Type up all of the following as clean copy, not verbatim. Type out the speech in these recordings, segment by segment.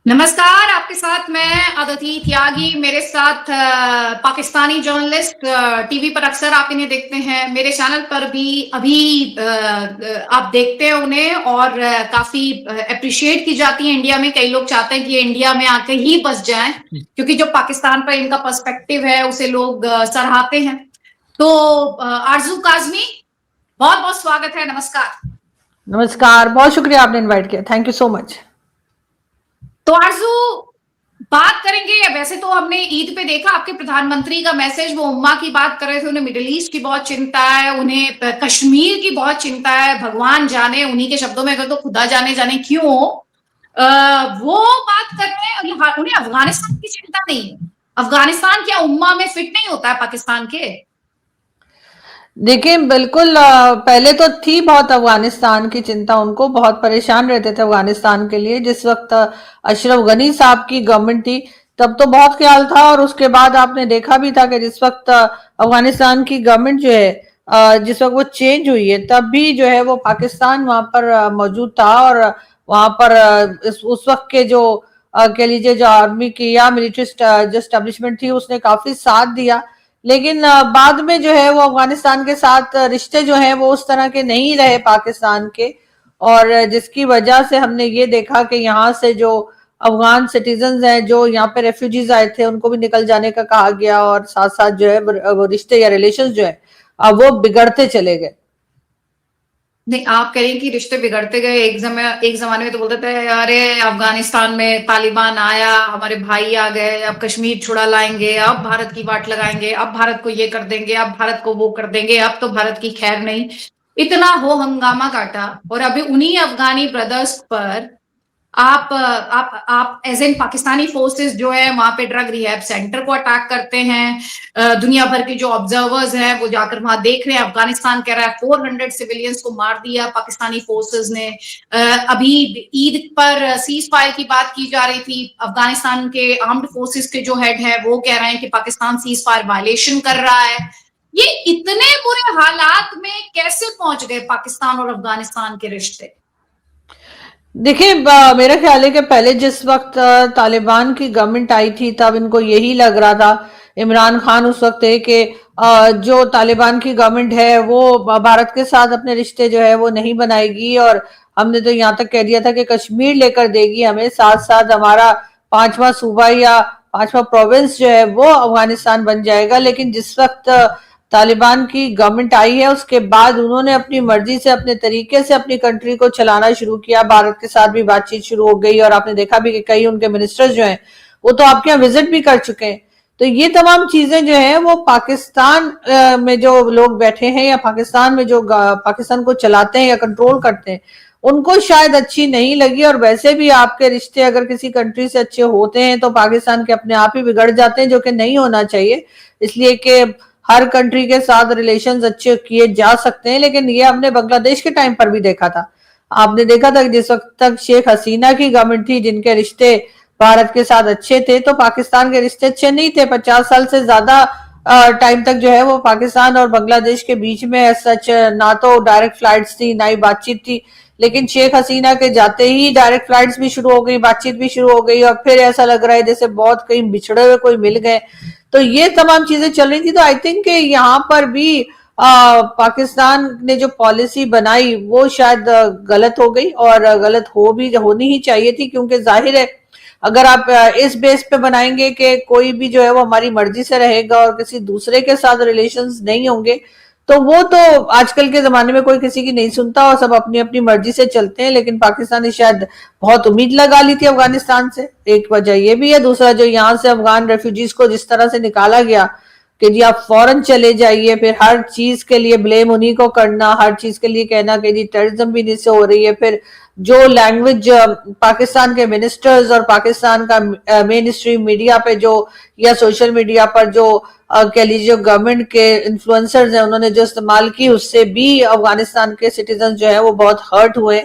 नमस्कार। आपके साथ मैं अदिति त्यागी। मेरे साथ पाकिस्तानी जर्नलिस्ट टीवी पर अक्सर आप इन्हें देखते हैं। मेरे चैनल पर भी अभी आप देखते हैं उन्हें और काफी अप्रिशिएट की जाती है इंडिया में। कई लोग चाहते हैं कि ये इंडिया में आके ही बस जाएं, क्योंकि जो पाकिस्तान पर इनका पर्सपेक्टिव है उसे लोग सराहते हैं। तो आरजू काजमी, बहुत बहुत स्वागत है। नमस्कार। नमस्कार, बहुत शुक्रिया आपने इनवाइट किया। Thank you so much. तो आरजू, बात करेंगे। वैसे तो हमने ईद पे देखा आपके प्रधानमंत्री का मैसेज, वो उम्मा की बात कर रहे थे। उन्हें मिडिल ईस्ट की बहुत चिंता है, उन्हें कश्मीर की बहुत चिंता है। भगवान जाने, उन्हीं के शब्दों में अगर तो खुदा जाने जाने क्यों वो बात कर रहे हैं। उन्हें अफगानिस्तान की चिंता नहीं है। अफगानिस्तान क्या उम्मा में फिट नहीं होता है पाकिस्तान के? देखिए, बिल्कुल पहले तो थी बहुत अफगानिस्तान की चिंता। उनको बहुत परेशान रहते थे अफगानिस्तान के लिए। जिस वक्त अशरफ गनी साहब की गवर्नमेंट थी तब तो बहुत ख्याल था, और उसके बाद आपने देखा भी था कि जिस वक्त अफगानिस्तान की गवर्नमेंट जो है जिस वक्त वो चेंज हुई है तब भी जो है वो पाकिस्तान वहां पर मौजूद था। और वहां पर उस वक्त के जो कह लीजिए जो आर्मी की या मिलिट्री जो स्टैब्लिशमेंट थी उसने काफी साथ दिया। लेकिन बाद में जो है वो अफगानिस्तान के साथ रिश्ते जो हैं वो उस तरह के नहीं रहे पाकिस्तान के। और जिसकी वजह से हमने ये देखा कि यहाँ से जो अफगान सिटीजन हैं जो यहाँ पे रेफ्यूजीज आए थे उनको भी निकल जाने का कहा गया, और साथ साथ जो है वो रिश्ते या रिलेशन जो है वो बिगड़ते चले गए। नहीं, आप कह रही हैं कि रिश्ते बिगड़ते गए। एक जमाने में तो बोलते थे अरे अफगानिस्तान में तालिबान आया, हमारे भाई आ गए, अब कश्मीर छुड़ा लाएंगे, अब भारत की वाट लगाएंगे, अब भारत को ये कर देंगे, अब भारत को वो कर देंगे, अब तो भारत की खैर नहीं। इतना हो हंगामा काटा, और अभी उन्हीं अफगानी ब्रदर्स पर आप एज एन पाकिस्तानी फोर्सेस जो है वहां पे ड्रग रिहैब सेंटर को अटैक करते हैं। दुनिया भर के जो ऑब्जर्वर्स हैं वो जाकर वहां देख रहे हैं। अफगानिस्तान कह रहा है 400 सिविलियंस को मार दिया पाकिस्तानी फोर्सेस ने। अभी ईद पर सीज फायर की बात की जा रही थी। अफगानिस्तान के आर्म्ड फोर्सेस के जो हेड है वो कह रहे हैं कि पाकिस्तान सीज फायर वायलेशन कर रहा है। ये इतने बुरे हालात में कैसे पहुंच गए पाकिस्तान और अफगानिस्तान के रिश्ते? देखिए, मेरा ख्याल है कि पहले जिस वक्त तालिबान की गवर्नमेंट आई थी तब इनको यही लग रहा था, इमरान खान उस वक्त है कि जो तालिबान की गवर्नमेंट है वो भारत के साथ अपने रिश्ते जो है वो नहीं बनाएगी, और हमने तो यहाँ तक कह दिया था कि कश्मीर लेकर देगी हमें, साथ साथ हमारा पांचवा सूबा या पांचवा प्रोविंस जो है वो अफगानिस्तान बन जाएगा। लेकिन जिस वक्त तालिबान की गवर्नमेंट आई है उसके बाद उन्होंने अपनी मर्जी से अपने तरीके से अपनी कंट्री को चलाना शुरू किया। भारत के साथ भी बातचीत शुरू हो गई, और आपने देखा भी कि कई उनके मिनिस्टर्स जो हैं वो तो आपके यहाँ विजिट भी कर चुके हैं। तो ये तमाम चीजें जो है वो पाकिस्तान में जो लोग बैठे हैं या पाकिस्तान में जो पाकिस्तान को चलाते हैं या कंट्रोल करते हैं उनको शायद अच्छी नहीं लगी। और वैसे भी आपके रिश्ते अगर किसी कंट्री से अच्छे होते हैं तो पाकिस्तान के अपने आप ही बिगड़ जाते हैं, जो कि नहीं होना चाहिए। इसलिए कि हर कंट्री के साथ रिलेशंस अच्छे किए जा सकते हैं, लेकिन ये हमने बांग्लादेश के टाइम पर भी देखा था। आपने देखा था कि जिस वक्त तक शेख हसीना की गवर्नमेंट थी जिनके रिश्ते भारत के साथ अच्छे थे तो पाकिस्तान के रिश्ते अच्छे नहीं थे। 50 साल से ज्यादा टाइम तक जो है वो पाकिस्तान और बांग्लादेश के बीच में सच ना तो डायरेक्ट फ्लाइट्स थी ना ही बातचीत थी। लेकिन शेख हसीना के जाते ही डायरेक्ट फ्लाइट्स भी शुरू हो गई, बातचीत भी शुरू हो गई, और फिर ऐसा लग रहा है जैसे बहुत कहीं बिछड़े हुए कोई मिल गए। तो ये तमाम चीजें चल रही थी। तो आई थिंक यहाँ पर भी पाकिस्तान ने जो पॉलिसी बनाई वो शायद गलत हो गई, और गलत होनी ही चाहिए थी, क्योंकि जाहिर है अगर आप इस बेस पे बनाएंगे कि कोई भी जो है वो हमारी मर्जी से रहेगा और किसी दूसरे के साथ रिलेशंस नहीं होंगे, तो वो तो आजकल के जमाने में कोई किसी की नहीं सुनता और सब अपनी अपनी मर्जी से चलते हैं। लेकिन पाकिस्तान ने शायद बहुत उम्मीद लगा ली थी अफगानिस्तान से, एक वजह ये भी है। दूसरा, जो यहाँ से अफगान रेफ्यूजीज को जिस तरह से निकाला गया कि जी आप फौरन चले जाइए, फिर हर चीज के लिए ब्लेम उन्हीं को करना, हर चीज के लिए कहना कि जी टेररिज्म भी इन्हीं से हो रही है। फिर जो लैंग्वेज पाकिस्तान के मिनिस्टर्स और पाकिस्तान का मेन स्ट्रीम मीडिया पे जो या सोशल मीडिया पर जो कह लीजिए जो गवर्नमेंट के इन्फ्लुएंसर्स हैं उन्होंने जो इस्तेमाल की, उससे भी अफगानिस्तान के सिटीजन जो है वो बहुत हर्ट हुए।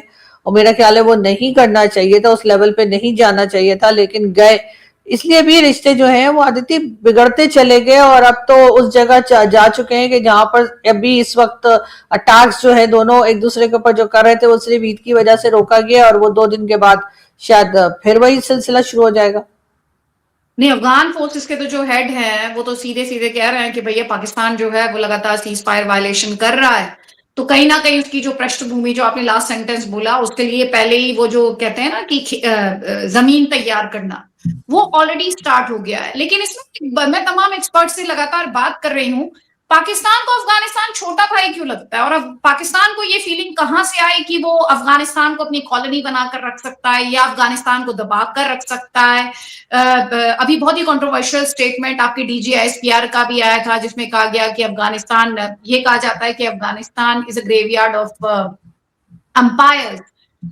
और मेरा ख्याल है वो नहीं करना चाहिए था, उस लेवल पे नहीं जाना चाहिए था, लेकिन गए। इसलिए भी रिश्ते जो हैं वो आदित्य बिगड़ते चले गए, और अब तो उस जगह जा चुके हैं कि जहां पर अभी इस वक्त अटैक्स जो है दोनों एक दूसरे के ऊपर जो कर रहे थे वो सिर्फ ईद की वजह से रोका गया, और वो 2 दिन के बाद शायद फिर वही सिलसिला शुरू हो जाएगा। नहीं, अफगान फोर्सेस के तो जो हेड हैं वो तो सीधे सीधे कह रहे हैं कि भैया पाकिस्तान जो है वो लगातार सीज फायर वायलेशन कर रहा है। तो कहीं ना कहीं उसकी जो पृष्ठभूमि, जो आपने लास्ट सेंटेंस बोला, उसके लिए पहले ही वो जो कहते हैं ना कि जमीन तैयार करना, वो ऑलरेडी स्टार्ट हो गया है। लेकिन इसमें मैं तमाम एक्सपर्ट से लगातार बात कर रही हूँ, पाकिस्तान को अफगानिस्तान छोटा भाई क्यों लगता है? और अब पाकिस्तान को ये फीलिंग कहाँ से आई कि वो अफगानिस्तान को अपनी कॉलोनी बनाकर रख सकता है या अफगानिस्तान को दबा कर रख सकता है? अभी बहुत ही कंट्रोवर्शियल स्टेटमेंट आपके डीजीआईएसपीआर का भी आया था, जिसमें कहा गया कि अफगानिस्तान, ये कहा जाता है कि Afghanistan is a graveyard of umpires,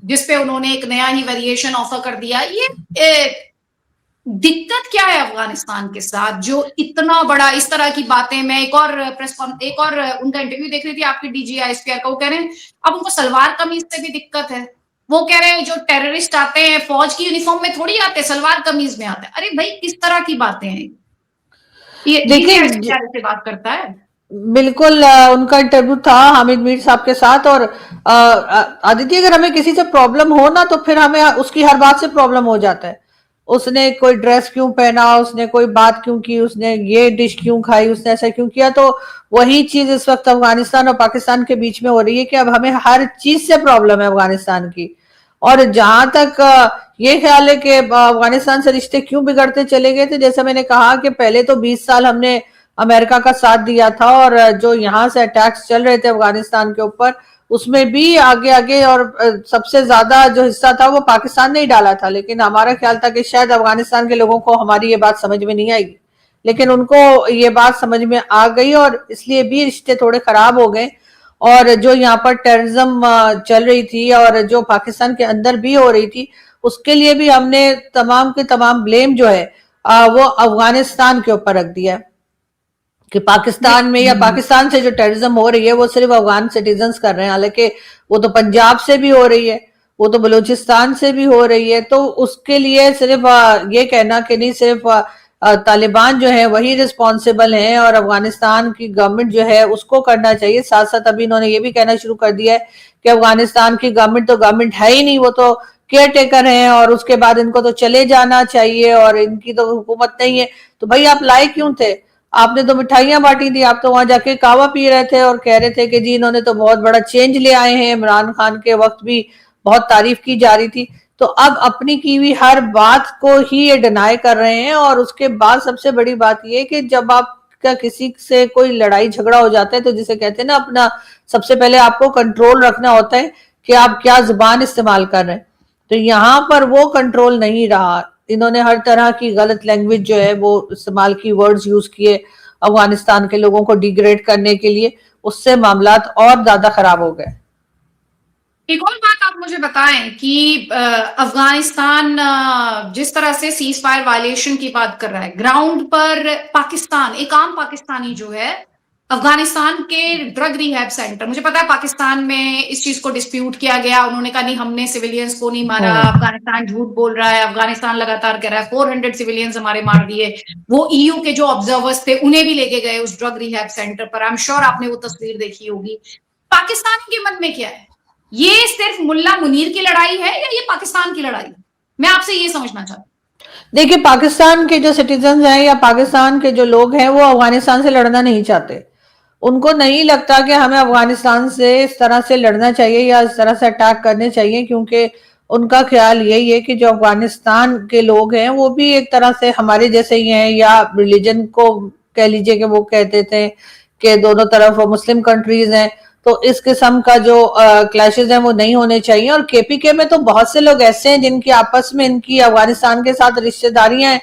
जिसपे उन्होंने एक नया ही वेरिएशन ऑफर कर दिया। ये दिक्कत क्या है अफगानिस्तान के साथ जो इतना बड़ा इस तरह की बातें? मैं एक और उनका इंटरव्यू देख रही थी आपके डीजीआईएसपीआर का, वो कह रहे हैं अब उनको सलवार कमीज से भी दिक्कत है। वो कह रहे हैं जो टेररिस्ट आते हैं फौज की यूनिफॉर्म में थोड़ी आते, सलवार कमीज में आते हैं। अरे भाई, किस तरह की बातें हैं ये? देखिए डीजीआईएसपीआर से बात करता है। बिल्कुल उनका इंटरव्यू था हामिद मीर साहब के साथ। और आदित्य, अगर हमें किसी से प्रॉब्लम हो ना तो फिर हमें उसकी हर बात से प्रॉब्लम हो जाता है। उसने कोई ड्रेस क्यों पहना, उसने कोई बात क्यों की, उसने ये डिश क्यों खाई, उसने ऐसा क्यों किया। तो वही चीज इस वक्त अफगानिस्तान और पाकिस्तान के बीच में हो रही है कि अब हमें हर चीज से प्रॉब्लम है अफगानिस्तान की। और जहां तक ये ख्याल है कि अफगानिस्तान से रिश्ते क्यों बिगड़ते चले गए थे, जैसे मैंने कहा कि पहले तो 20 साल हमने अमेरिका का साथ दिया था, और जो यहाँ से अटैक्स चल रहे थे अफगानिस्तान के ऊपर, उसमें भी आगे आगे और सबसे ज्यादा जो हिस्सा था वो पाकिस्तान ने ही डाला था। लेकिन हमारा ख्याल था कि शायद अफगानिस्तान के लोगों को हमारी ये बात समझ में नहीं आएगी, लेकिन उनको ये बात समझ में आ गई और इसलिए भी रिश्ते थोड़े खराब हो गए। और जो यहाँ पर टेररिज्म चल रही थी और जो पाकिस्तान के अंदर भी हो रही थी, उसके लिए भी हमने तमाम के तमाम ब्लेम जो है वो अफगानिस्तान के ऊपर रख दिया है कि पाकिस्तान में या पाकिस्तान से जो टेररिज्म हो रही है वो सिर्फ अफगान सिटीजन कर रहे हैं। हालांकि वो तो पंजाब से भी हो रही है, वो तो बलूचिस्तान से भी हो रही है। तो उसके लिए सिर्फ ये कहना कि नहीं सिर्फ तालिबान जो है वही रिस्पॉन्सिबल हैं और अफगानिस्तान की गवर्नमेंट जो है उसको करना चाहिए। साथ साथ अभी इन्होंने ये भी कहना शुरू कर दिया है कि अफगानिस्तान की गवर्नमेंट तो गवर्नमेंट है ही नहीं, वो तो केयर टेकर हैं और उसके बाद इनको तो चले जाना चाहिए और इनकी तो हुकूमत नहीं है। तो भाई आप लाए क्यों थे? आपने तो मिठाइयां बांटी थी, आप तो वहां जाके कावा पी रहे थे और कह रहे थे कि जी इन्होंने तो बहुत बड़ा चेंज ले आए हैं। इमरान खान के वक्त भी बहुत तारीफ की जा रही थी। तो अब अपनी की हुई हर बात को ही ये डिनाई कर रहे हैं। और उसके बाद सबसे बड़ी बात ये कि जब आपका किसी से कोई लड़ाई झगड़ा हो जाता है तो जिसे कहते हैं ना, अपना सबसे पहले आपको कंट्रोल रखना होता है कि आप क्या जुबान इस्तेमाल कर रहे हैं। तो यहाँ पर वो कंट्रोल नहीं रहा। इन्होंने हर तरह की गलत लैंग्वेज जो है वो इस्तेमाल की, वर्ड्स यूज किए अफगानिस्तान के लोगों को डिग्रेड करने के लिए। उससे मामलात और ज्यादा खराब हो गए। एक और बात आप मुझे बताएं कि अफगानिस्तान जिस तरह से सीज फायर वायलेशन की बात कर रहा है, ग्राउंड पर पाकिस्तान, एक आम पाकिस्तानी जो है, अफगानिस्तान के ड्रग रिहैब सेंटर, मुझे पता है पाकिस्तान में इस चीज को डिस्प्यूट किया गया, उन्होंने कहा नहीं हमने सिविलियंस को नहीं मारा, अफगानिस्तान झूठ बोल रहा है, अफगानिस्तान लगातार कह रहा है 400 सिविलियंस हमारे मार दिए। वो ईयू के जो ऑब्जर्वर्स थे उन्हें भी लेके गए उस ड्रग रिहैब सेंटर पर। आई एम श्योर आपने वो तस्वीर देखी होगी। पाकिस्तान के मन में क्या है? ये सिर्फ मुल्ला मुनीर की लड़ाई है या ये पाकिस्तान की लड़ाई है? मैं आपसे ये समझना चाहती हूँ। देखिए, पाकिस्तान के जो सिटीजन हैं या पाकिस्तान के जो लोग हैं वो अफगानिस्तान से लड़ना नहीं चाहते। उनको नहीं लगता कि हमें अफगानिस्तान से इस तरह से लड़ना चाहिए या इस तरह से अटैक करने चाहिए, क्योंकि उनका ख्याल यही है कि जो अफगानिस्तान के लोग हैं वो भी एक तरह से हमारे जैसे ही हैं, या रिलीजन को कह लीजिए कि वो कहते थे कि दोनों तरफ मुस्लिम कंट्रीज हैं। तो इस किस्म का जो क्लैशेस हैं वो नहीं होने चाहिए। और केपीके में तो बहुत से लोग ऐसे हैं जिनकी आपस में इनकी अफगानिस्तान के साथ रिश्तेदारियां हैं।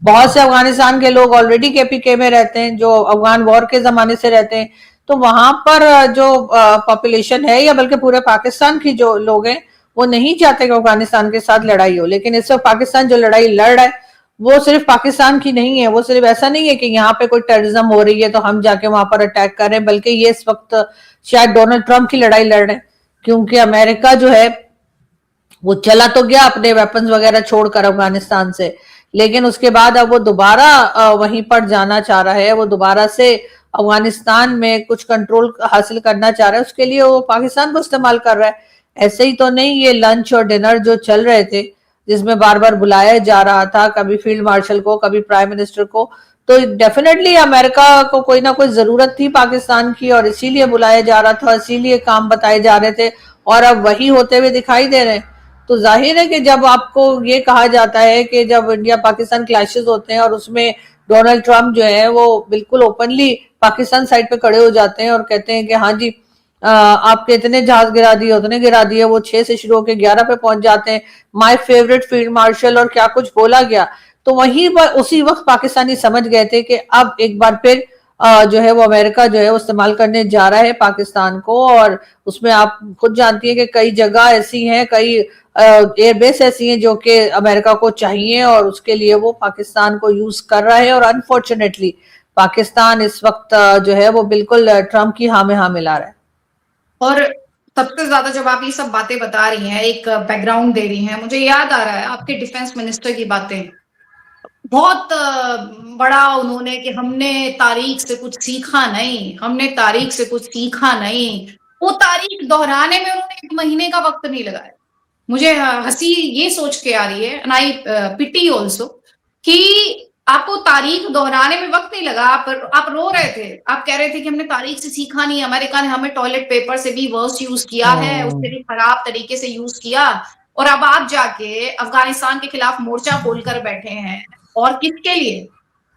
बहुत से अफगानिस्तान के लोग ऑलरेडी केपीके में रहते हैं जो अफगान वॉर के जमाने से रहते हैं। तो वहां पर जो पॉपुलेशन है या बल्कि पूरे पाकिस्तान की जो लोग हैं वो नहीं चाहते कि अफगानिस्तान के साथ लड़ाई हो। लेकिन इस वक्त पाकिस्तान जो लड़ाई लड़ रहा है वो सिर्फ पाकिस्तान की नहीं है। वो सिर्फ ऐसा नहीं है कि यहाँ पे कोई टेररिज्म हो रही है तो हम जाके वहां पर अटैक कर रहे हैं, बल्कि ये इस वक्त शायद डोनाल्ड ट्रंप की लड़ाई लड़ रहे हैं, क्योंकि अमेरिका जो है वो चला तो गया अपने वेपन्स वगैरह छोड़कर अफगानिस्तान से, लेकिन उसके बाद अब वो दोबारा वहीं पर जाना चाह रहा है। वो दोबारा से अफगानिस्तान में कुछ कंट्रोल हासिल करना चाह रहा है, उसके लिए वो पाकिस्तान को इस्तेमाल कर रहा है। ऐसे ही तो नहीं, ये लंच और डिनर जो चल रहे थे जिसमें बार बार बुलाया जा रहा था, कभी फील्ड मार्शल को, कभी प्राइम मिनिस्टर को। तो डेफिनेटली अमेरिका को कोई ना कोई जरूरत थी पाकिस्तान की, और इसीलिए बुलाया जा रहा था, इसीलिए काम बताए जा रहे थे, और अब वही होते हुए दिखाई दे रहे हैं। तो जाहिर है कि जब आपको ये कहा जाता है कि जब इंडिया पाकिस्तान क्लैशेस होते हैं और उसमें डोनाल्ड ट्रंप जो है वो बिल्कुल ओपनली पाकिस्तान साइड पे खड़े हो जाते हैं और कहते हैं कि हाँ जी, आपके इतने जहाज गिरा दिए, उतने गिरा दिए, वो 6 से शुरू होकर 11 पे पहुंच जाते हैं, माय फेवरेट फील्ड मार्शल, और क्या कुछ बोला गया। तो वहीं पर उसी वक्त पाकिस्तानी समझ गए थे कि अब एक बार फिर जो है वो अमेरिका जो है वो इस्तेमाल करने जा रहा है पाकिस्तान को। और उसमें आप खुद जानती है कि कई जगह ऐसी हैं, कई एयरबेस ऐसी हैं जो कि अमेरिका को चाहिए, और उसके लिए वो पाकिस्तान को यूज कर रहा है। और अनफॉर्चुनेटली पाकिस्तान इस वक्त जो है वो बिल्कुल ट्रंप की हाँ में हाँ मिला रहा है। और सबसे ज्यादा जब आप ये सब बातें बता रही हैं, एक बैकग्राउंड दे रही हैं, मुझे याद आ रहा है आपके डिफेंस मिनिस्टर की बातें। बहुत बड़ा उन्होंने कि हमने तारीख से कुछ सीखा नहीं, हमने तारीख से कुछ सीखा नहीं। वो तारीख दोहराने में उन्होंने 1 महीने का वक्त नहीं लगाया। मुझे हंसी ये सोच के आ रही है, एंड आई पिटी ऑल्सो, कि आपको तारीख दोहराने में वक्त नहीं लगा। आप रो रहे थे, आप कह रहे थे कि हमने तारीख से सीखा नहीं, अमेरिका ने हमें टॉयलेट पेपर से भी वर्स यूज किया है, उससे भी खराब तरीके से यूज किया, और अब आप जाके अफगानिस्तान के खिलाफ मोर्चा खोलकर बैठे हैं। और किसके लिए?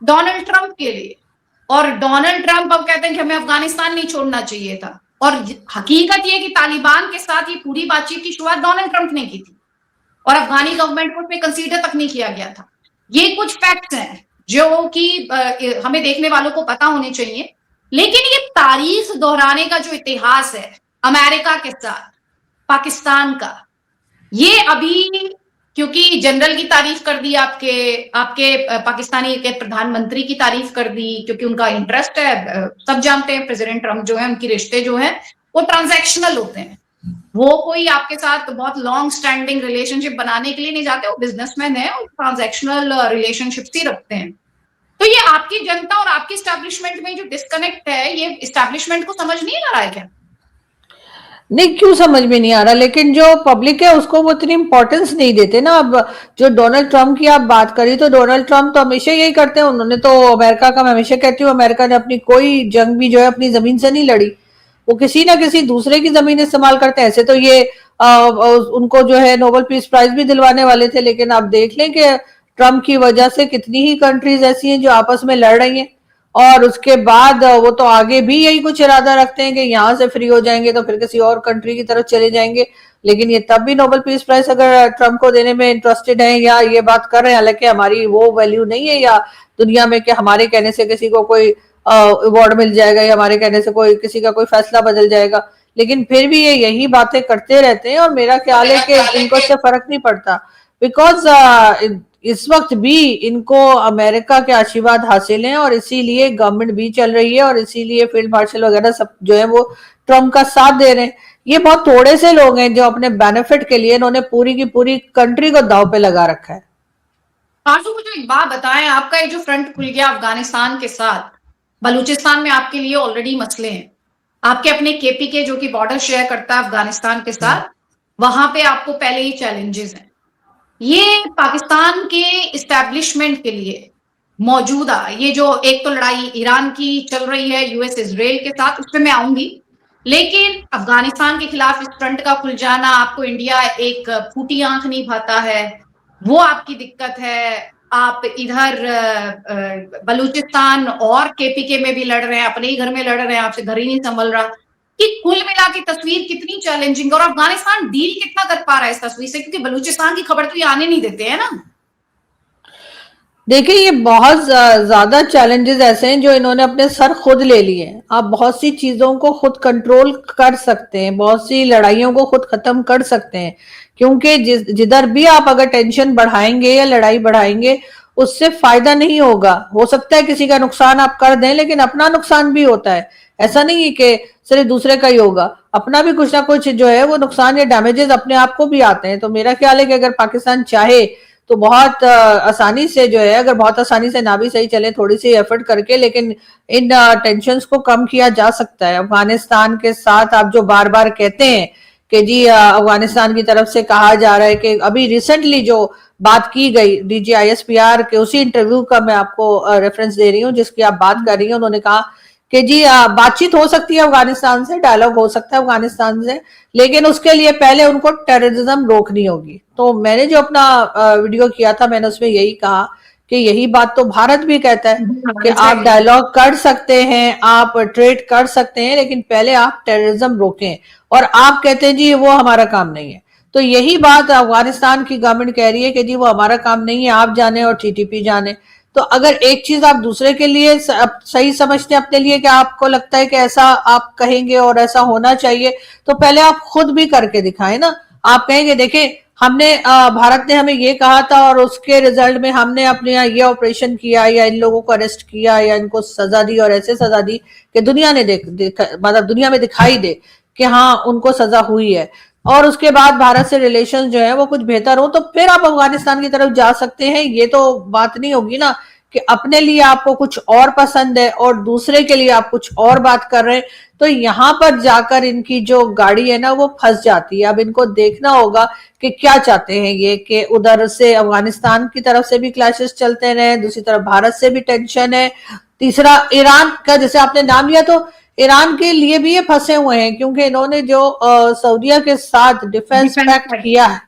डोनाल्ड ट्रंप के लिए। और डोनाल्ड ट्रंप अब कहते हैं कि हमें अफगानिस्तान नहीं छोड़ना चाहिए था। और हकीकत ये कि तालिबान के साथ ये पूरी बातचीत की शुरुआत डोनाल्ड ट्रंप ने की थी, और अफगानी गवर्नमेंट को उसमें कंसीडर तक नहीं किया गया था। ये कुछ फैक्ट्स हैं जो कि हमें देखने वालों को पता होने चाहिए। लेकिन ये तारीख दोहराने का जो इतिहास है अमेरिका के साथ पाकिस्तान का, ये अभी, क्योंकि जनरल की तारीफ कर दी, आपके आपके पाकिस्तानी के प्रधानमंत्री की तारीफ कर दी, क्योंकि उनका इंटरेस्ट है। सब जानते हैं प्रेसिडेंट ट्रंप जो है, उनकी रिश्ते जो है वो ट्रांजैक्शनल होते हैं। वो कोई आपके साथ बहुत लॉन्ग स्टैंडिंग रिलेशनशिप बनाने के लिए नहीं जाते, वो बिजनेसमैन है और ट्रांजैक्शनल रिलेशनशिप ही रखते हैं। तो ये आपकी जनता और आपकी स्टैब्लिशमेंट में जो डिस्कनेक्ट है, ये स्टैब्लिशमेंट को समझ नहीं आ रहा है क्या? नहीं, क्यों समझ में नहीं आ रहा, लेकिन जो पब्लिक है उसको वो इतनी इंपॉर्टेंस नहीं देते ना। अब जो डोनाल्ड ट्रंप की आप बात करी, तो डोनाल्ड ट्रंप तो हमेशा यही करते हैं। उन्होंने तो अमेरिका का, मैं हमेशा कहती हूँ, अमेरिका ने अपनी कोई जंग भी जो है अपनी जमीन से नहीं लड़ी, वो किसी ना किसी दूसरे की जमीन इस्तेमाल करते हैं। ऐसे तो ये उनको जो है नोबेल पीस प्राइज भी दिलवाने वाले थे, लेकिन आप देख लें कि ट्रंप की वजह से कितनी ही कंट्रीज ऐसी हैं जो आपस में लड़ रही हैं, और उसके बाद वो तो आगे भी यही कुछ इरादा रखते हैं कि यहाँ से फ्री हो जाएंगे तो फिर किसी और कंट्री की तरफ चले जाएंगे। लेकिन ये तब भी नोबेल पीस प्राइज अगर ट्रंप को देने में इंटरेस्टेड है या ये बात कर रहे हैं, हालांकि हमारी वो वैल्यू नहीं है या दुनिया में कि हमारे कहने से किसी को कोई अवार्ड मिल जाएगा या हमारे कहने से कोई किसी का कोई फैसला बदल जाएगा, लेकिन फिर भी ये यही बातें करते रहते हैं। और मेरा ख्याल है कि इनको इससे फर्क नहीं पड़ता, बिकॉज इस वक्त भी इनको अमेरिका के आशीर्वाद हासिल हैं, और इसीलिए गवर्नमेंट भी चल रही है, और इसीलिए फील्ड मार्शल वगैरह सब जो है वो ट्रंप का साथ दे रहे हैं। ये बहुत थोड़े से लोग हैं जो अपने बेनिफिट के लिए इन्होंने पूरी की पूरी कंट्री को दांव पे लगा रखा है। आशु, मुझे एक बात बताएं, आपका ये जो फ्रंट खुल गया अफगानिस्तान के साथ, बलूचिस्तान में आपके लिए ऑलरेडी मसले हैं। आपके अपने केपीके जो कि बॉर्डर शेयर करता है अफगानिस्तान के साथ, वहां पे आपको पहले ही चैलेंजेस हैं। ये पाकिस्तान के इस्टेब्लिशमेंट के लिए मौजूदा ये जो एक तो लड़ाई ईरान की चल रही है यूएस इजराइल के साथ, उस पर मैं आऊंगी, लेकिन अफगानिस्तान के खिलाफ इस फ्रंट का खुल जाना, आपको इंडिया एक फूटी आंख नहीं भाता है, वो आपकी दिक्कत है। आप इधर बलूचिस्तान और केपीके में भी लड़ रहे हैं, अपने ही घर में लड़ रहे हैं, आपसे घर ही नहीं संभल रहा। कि कुल मिला की तस्वीर कितनी चैलेंजिंग, और अफगानिस्तान डील कितना कर पा रहा है इस तस्वीर से, क्योंकि बलूचिस्तान की खबर तो ये आने नहीं देते हैं ना। देखिए, ये बहुत ज्यादा चैलेंजेस ऐसे हैं जो इन्होंने अपने सर खुद ले लिए हैं। आप बहुत सी चीजों को खुद कंट्रोल कर सकते हैं, बहुत सी लड़ाइयों को खुद खत्म कर सकते हैं, क्योंकि जिधर भी आप अगर टेंशन बढ़ाएंगे या लड़ाई बढ़ाएंगे, उससे फायदा नहीं होगा। हो सकता है किसी का नुकसान आप कर दें, लेकिन अपना नुकसान भी होता है। ऐसा नहीं है कि सिर्फ दूसरे का ही होगा, अपना भी कुछ ना कुछ जो है वो नुकसान या डैमेजेस अपने आप को भी आते हैं। तो मेरा ख्याल है कि अगर पाकिस्तान चाहे तो बहुत आसानी से जो है, अगर बहुत आसानी से ना भी सही चले, थोड़ी सी एफर्ट करके, लेकिन इन टेंशन्स को कम किया जा सकता है। अफगानिस्तान के साथ आप जो बार बार कहते हैं कि जी अफगानिस्तान की तरफ से कहा जा रहा है कि अभी रिसेंटली जो बात की गई DGISPR के उसी इंटरव्यू का मैं आपको रेफरेंस दे रही हूँ जिसकी आप बात कर रही हैं। उन्होंने कहा कि जी बातचीत हो सकती है अफगानिस्तान से, डायलॉग हो सकता है अफगानिस्तान से, लेकिन उसके लिए पहले उनको टेररिज्म रोकनी होगी। तो मैंने जो अपना वीडियो किया था मैंने उसमें यही कहा कि यही बात तो भारत भी कहता है कि आप एग्जैक्टली। डायलॉग कर सकते हैं, आप ट्रेड कर सकते हैं, लेकिन पहले आप टेररिज्म रोकें। और आप कहते हैं जी वो हमारा काम नहीं है। तो यही बात अफगानिस्तान की गवर्नमेंट कह रही है कि जी वो हमारा काम नहीं है, आप जाने और TTP जाने। तो अगर एक चीज आप दूसरे के लिए सही समझते हैं अपने लिए कि आपको लगता है कि ऐसा आप कहेंगे और ऐसा होना चाहिए, तो पहले आप खुद भी करके दिखाएं ना। आप कहेंगे देखें हमने भारत ने हमें ये कहा था और उसके रिजल्ट में हमने अपने यहाँ ये ऑपरेशन किया या इन लोगों को अरेस्ट किया या इनको सजा दी और ऐसे सजा दी कि दुनिया ने मतलब दुनिया में दिखाई दे कि हाँ उनको सजा हुई है, और उसके बाद भारत से रिलेशन जो है वो कुछ बेहतर हो, तो फिर आप अफगानिस्तान की तरफ जा सकते हैं। ये तो बात नहीं होगी ना कि अपने लिए आपको कुछ और पसंद है और दूसरे के लिए आप कुछ और बात कर रहे हैं। तो यहाँ पर जाकर इनकी जो गाड़ी है ना वो फंस जाती है। अब इनको देखना होगा कि क्या चाहते हैं ये, कि उधर से अफगानिस्तान की तरफ से भी क्लैशेस चलते रहे, दूसरी तरफ भारत से भी टेंशन है, तीसरा ईरान का जैसे आपने नाम लिया, तो ईरान के लिए भी ये फंसे हुए हैं क्योंकि इन्होंने जो सऊदीया के साथ डिफेंस पैक्ट किया है।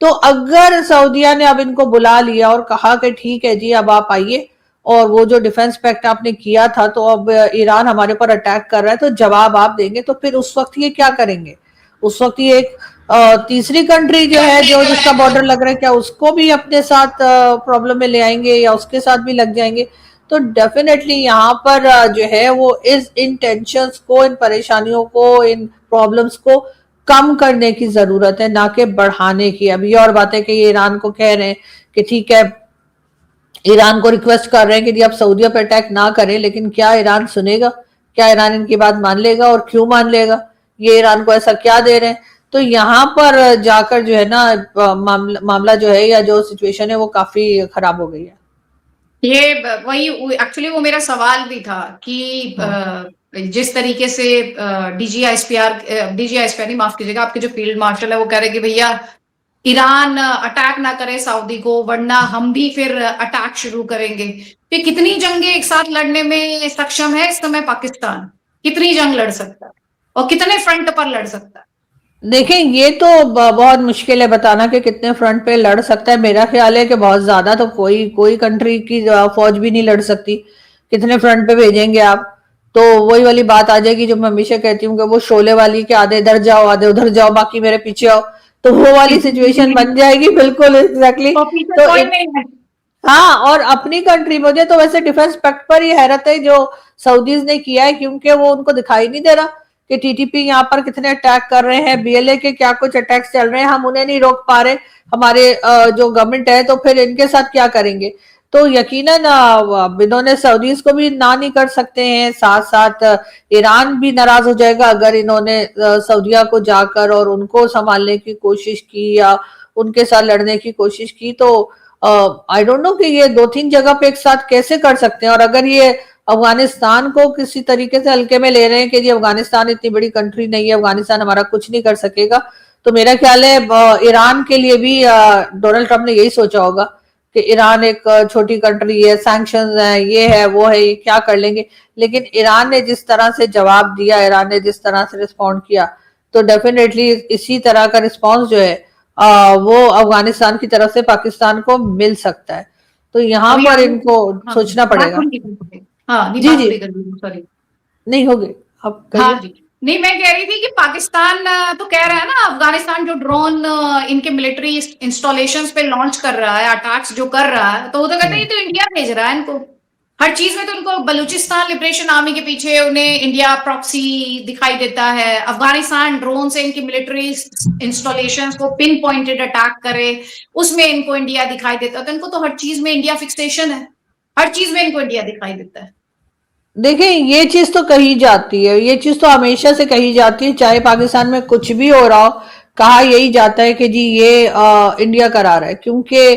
तो अगर सऊदीया ने अब इनको बुला लिया और कहा कि ठीक है जी अब आप आइए, और वो जो डिफेंस पैक्ट आपने किया था तो अब ईरान हमारे ऊपर अटैक कर रहा है तो जवाब आप देंगे, तो फिर उस वक्त ये क्या करेंगे? उस वक्त ये एक तीसरी कंट्री जो है जो जिसका बॉर्डर लग रहा है क्या उसको भी अपने साथ प्रॉब्लम में ले आएंगे या उसके साथ भी लग जाएंगे? तो डेफिनेटली यहाँ पर जो है वो इन टेंशंस को, इन परेशानियों को, इन प्रॉब्लम्स को कम करने की जरूरत है, ना कि बढ़ाने की। अब ये और बात है कि ये ईरान को कह रहे हैं कि ठीक है, ईरान को रिक्वेस्ट कर रहे हैं कि जी आप सऊदीया पर अटैक ना करें, लेकिन क्या ईरान सुनेगा? क्या ईरान इनकी बात मान लेगा? और क्यों मान लेगा? ये ईरान को ऐसा क्या दे रहे हैं? तो यहाँ पर जाकर जो है ना मामला जो है या जो सिचुएशन है वो काफी खराब हो गई है। ये वही एक्चुअली वो मेरा सवाल भी था कि जिस तरीके से डीजीआईएसपीआर नहीं, माफ कीजिएगा, आपके जो फील्ड मार्शल है वो कह रहे कि भैया ईरान अटैक ना करे सऊदी को वरना हम भी फिर अटैक शुरू करेंगे। फिर कितनी जंगें एक साथ लड़ने में सक्षम है इस समय पाकिस्तान? कितनी जंग लड़ सकता है और कितने फ्रंट पर लड़ सकता है? देखें ये तो बहुत मुश्किल है बताना कि कितने फ्रंट पे लड़ सकता है। मेरा ख्याल है कि बहुत ज्यादा तो कोई कोई कंट्री की फौज भी नहीं लड़ सकती। कितने फ्रंट पे भेजेंगे आप? तो वही वाली बात आ जाएगी जो मैं हमेशा कहती हूँ कि वो शोले वाली के आधे इधर जाओ आधे उधर जाओ बाकी मेरे पीछे आओ, तो वो वाली सिचुएशन बन जाएगी। बिल्कुल एग्जैक्टली। और पीछे तो कोई नहीं है। हाँ, और अपनी कंट्री, मुझे तो वैसे डिफेंस पैक्ट पर ही हैरत है जो सऊदीज ने किया है, क्योंकि वो उनको दिखाई नहीं दे रहा कि TTP यहाँ पर कितने अटैक कर रहे हैं, BLA के क्या कुछ अटैक्स चल रहे हैं, हम उन्हें नहीं रोक पा रहे, हमारे जो गवर्नमेंट है, तो फिर इनके साथ क्या करेंगे? तो यकीनन इन्होंने सऊदीज को भी ना नहीं कर सकते हैं, साथ साथ ईरान भी नाराज हो जाएगा अगर इन्होंने सऊदीया को जाकर और उनको संभालने की कोशिश की या उनके साथ लड़ने की कोशिश की। तो आई डोंट नो कि ये दो तीन जगह पे एक साथ कैसे कर सकते हैं। और अगर ये अफगानिस्तान को किसी तरीके से हल्के में ले रहे हैं कि जी अफगानिस्तान इतनी बड़ी कंट्री नहीं है, अफगानिस्तान हमारा कुछ नहीं कर सकेगा, तो मेरा ख्याल है ईरान के लिए भी डोनाल्ड ट्रंप ने यही सोचा होगा कि ईरान एक छोटी कंट्री है, सैंक्शंस है, ये है वो है, ये क्या कर लेंगे। लेकिन ईरान ने जिस तरह से जवाब दिया, ईरान ने जिस तरह से रिस्पॉन्ड किया, तो डेफिनेटली इसी तरह का रिस्पॉन्स जो है वो अफगानिस्तान की तरफ से पाकिस्तान को मिल सकता है। तो यहाँ अभी पर आप इनको हाँ, सोचना बात पड़ेगा। पूरी कर हाँ नहीं, जी बात जी, पूरी कर सॉरी। नहीं हो गई, आप हाँ कहिए। जी। नहीं, मैं कह रही थी कि पाकिस्तान तो कह रहा है ना अफगानिस्तान जो ड्रोन इनके मिलिट्री इंस्टॉलेशंस पे लॉन्च कर रहा है, अटैक्स जो कर रहा है, तो वो तो कहते हैं ये तो इंडिया भेज रहा है इनको। हर चीज में तो उनको बलूचिस्तान लिबरेशन आर्मी के पीछे उन्हें इंडिया प्रॉक्सी दिखाई देता है। अफगानिस्तान ड्रोन से इनकी मिलिट्री इंस्टॉलेशंस को पिन पॉइंटेड अटैक करे, उसमें इनको इंडिया दिखाई देता है। तो इनको तो हर चीज में इंडिया फिक्सेशन है, हर चीज में इनको इंडिया दिखाई देता है। देखिए ये चीज तो कही जाती है, ये चीज तो हमेशा से कही जाती है, चाहे पाकिस्तान में कुछ भी हो रहा हो, कहा यही जाता है कि जी ये इंडिया करा रहा है, क्योंकि